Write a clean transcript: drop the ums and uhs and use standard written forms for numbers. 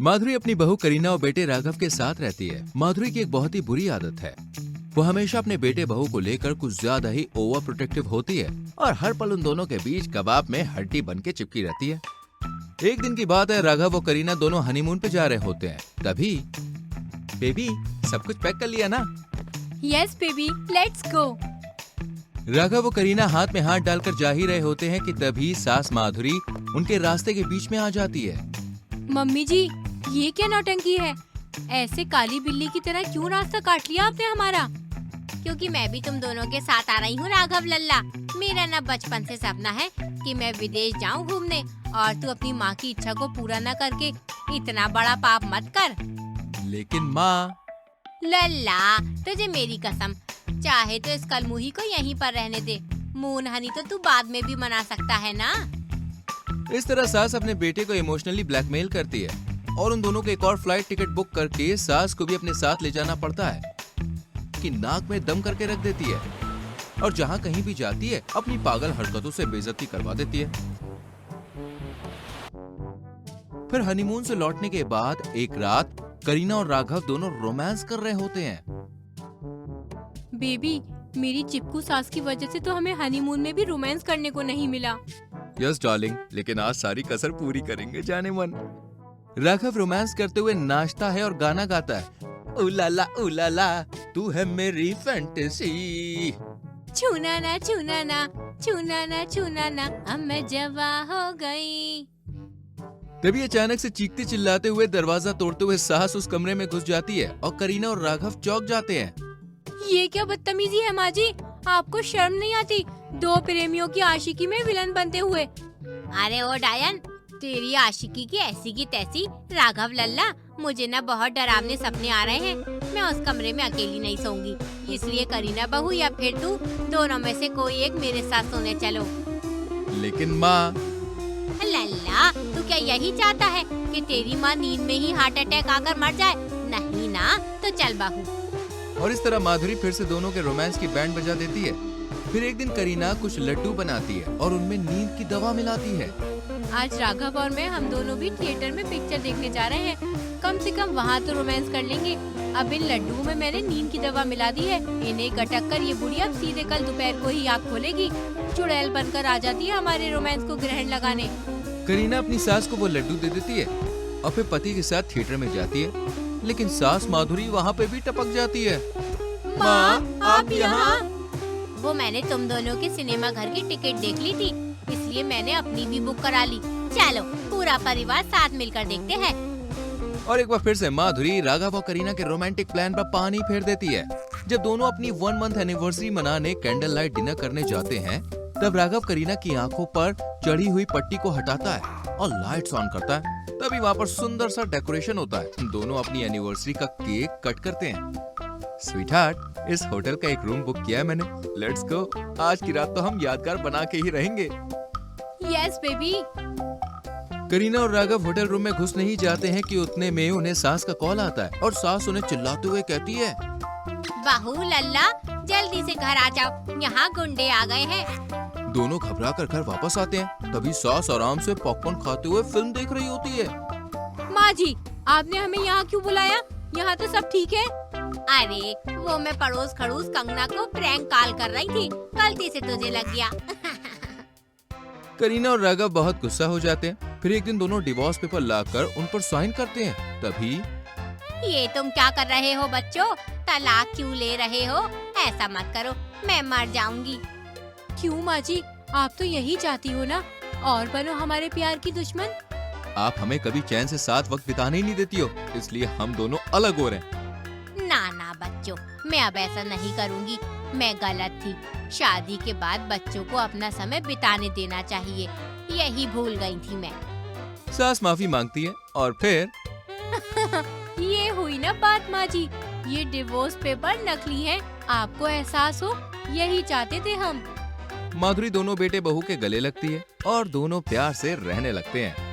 माधुरी अपनी बहू करीना और बेटे राघव के साथ रहती है। माधुरी की एक बहुत ही बुरी आदत है, वो हमेशा अपने बेटे बहू को लेकर कुछ ज्यादा ही ओवर प्रोटेक्टिव होती है और हर पल उन दोनों के बीच कबाब में हड्डी बन के चिपकी रहती है। एक दिन की बात है, राघव और करीना दोनों हनीमून पे जा रहे होते हैं। तभी बेबी, सब कुछ पैक कर लिया ना? Yes baby, let's go. Raghav और करीना हाथ में हाथ डालकर जा ही रहे होते हैं कि तभी सास माधुरी उनके रास्ते के बीच में आ जाती है। मम्मी जी, ये क्या नौटंकी है? ऐसे काली बिल्ली की तरह क्यों रास्ता काट लिया आपने हमारा? क्योंकि मैं भी तुम दोनों के साथ आ रही हूँ राघव लल्ला। मेरा ना बचपन से सपना है कि मैं विदेश जाऊँ घूमने, और तू अपनी माँ की इच्छा को पूरा न करके इतना बड़ा पाप मत कर। लेकिन माँ। लल्ला, तुझे मेरी कसम, चाहे तो इस कलमुही को यहीं पर रहने दे। मून हनी तो तू बाद में भी मना सकता है ना। इस तरह सास अपने बेटे को इमोशनली ब्लैकमेल करती है और उन दोनों को एक और फ्लाइट टिकट बुक करके सास को भी अपने साथ ले जाना पड़ता है कि नाक में दम करके रख देती है और जहाँ कहीं भी जाती है अपनी पागल हरकतों से बेइज्जती करवा देती है। फिर हनीमून से लौटने के बाद एक रात करीना और राघव दोनों रोमांस कर रहे होते हैं। बेबी, मेरी चिपकू सास की वजह से तो हमें हनीमून में भी रोमांस करने को नहीं मिला। यस डार्लिंग, लेकिन आज सारी कसर पूरी करेंगे जाने मन। राघव रोमांस करते हुए नाचता है और गाना गाता है, उलाला उलाला तू है मेरी फैंटेसी। छूना ना छूना ना, छूना ना छूना ना, अब मैं जवा हो गई। तभी अचानक से चीखते चिल्लाते हुए दरवाजा तोड़ते हुए सास उस कमरे में घुस जाती है और करीना और राघव चौंक जाते हैं। ये क्या बदतमीजी है माँ जी? आपको शर्म नहीं आती? दो प्रेमियों की आशिकी में विलन बनते हुए। अरे ओ डायन, तेरी आशिकी की ऐसी की तैसी। राघव लल्ला, मुझे ना बहुत डरावने सपने आ रहे हैं। मैं उस कमरे में अकेली नहीं सोऊंगी, इसलिए करीना बहू या फिर तू, दोनों में से कोई एक मेरे साथ सोने चलो। लेकिन माँ। लल्ला, तू क्या यही चाहता है कि तेरी माँ नींद में ही हार्ट अटैक आकर मर जाए? नहीं ना, तो चल बहू। और इस तरह माधुरी फिर से दोनों के रोमांस की बैंड बजा देती है। फिर एक दिन करीना कुछ लड्डू बनाती है और उनमें नींद की दवा मिलाती है। आज राघव और मैं, हम दोनों भी थिएटर में पिक्चर देखने जा रहे हैं। कम से कम वहाँ तो रोमांस कर लेंगे। अब इन लड्डुओं में मैंने नींद की दवा मिला दी है। इन्हें गटक कर ये बुढ़िया सीधे कल दोपहर को ही आँख खोलेगी, चुड़ैल बनकर आ जाती है हमारे रोमांस को ग्रहण लगाने। करीना अपनी सास को वो लड्डू दे देती है और फिर पति के साथ थिएटर में जाती है, लेकिन सास माधुरी वहाँ पे भी टपक जाती है। माँ, आप यहाँ? वो मैंने तुम दोनों के सिनेमा घर की टिकट देख ली थी, इसलिए मैंने अपनी भी बुक करा ली। चलो पूरा परिवार साथ मिलकर देखते हैं। और एक बार फिर से माधुरी राघव और करीना के रोमांटिक प्लान पर पानी फेर देती है। जब दोनों अपनी 1 मंथ एनिवर्सरी मनाने कैंडल लाइट डिनर करने जाते हैं, तब राघव करीना की आंखों पर चढ़ी हुई पट्टी को हटाता है और लाइट्स ऑन करता है। तभी वहाँ पर सुंदर सा डेकोरेशन होता है। दोनों अपनी एनिवर्सरी का केक कट करते हैं। स्वीटहार्ट, इस होटल का एक रूम बुक किया है मैंने, लेट्स गो। आज की रात तो हम यादगार बना के ही रहेंगे। Yes baby. करीना और राघव होटल रूम में घुसने ही जाते हैं कि उतने में उन्हें सास का कॉल आता है और सास उन्हें चिल्लाते हुए कहती है, बहू लल्ला, जल्दी से घर आ जाओ, यहाँ गुंडे आ गए हैं। दोनों घबरा कर घर वापस आते हैं। तभी सास आराम से पॉपकॉर्न खाते हुए फिल्म देख रही होती है। माँ जी, आपने हमें यहाँ क्यों बुलाया? यहाँ तो सब ठीक है। अरे वो मैं पड़ोस खड़ूस कंगना को प्रैंक कॉल कर रही थी, गलती से तुझे लग गया। करीना और राघव बहुत गुस्सा हो जाते हैं। फिर एक दिन दोनों डिवोर्स पेपर लाकर उन पर साइन करते हैं। तभी ये तुम क्या कर रहे हो बच्चों? तलाक क्यों ले रहे हो? ऐसा मत करो, मैं मर जाऊंगी। क्यों माँ जी, आप तो यही चाहती हो ना, और बनो हमारे प्यार की दुश्मन। आप हमें कभी चैन से साथ वक्त बिताने ही नहीं देती हो, इसलिए हम दोनों अलग हो रहे हैं। ना बच्चों, मैं अब ऐसा नहीं करूंगी। मैं गलत थी। शादी के बाद बच्चों को अपना समय बिताने देना चाहिए, यही भूल गई थी मैं। सास माफी मांगती है और फिर ये हुई ना बात माँ जी, ये डिवोर्स पेपर नकली हैं। आपको एहसास हो, यही चाहते थे हम। माधुरी दोनों बेटे बहू के गले लगती है और दोनों प्यार से रहने लगते हैं।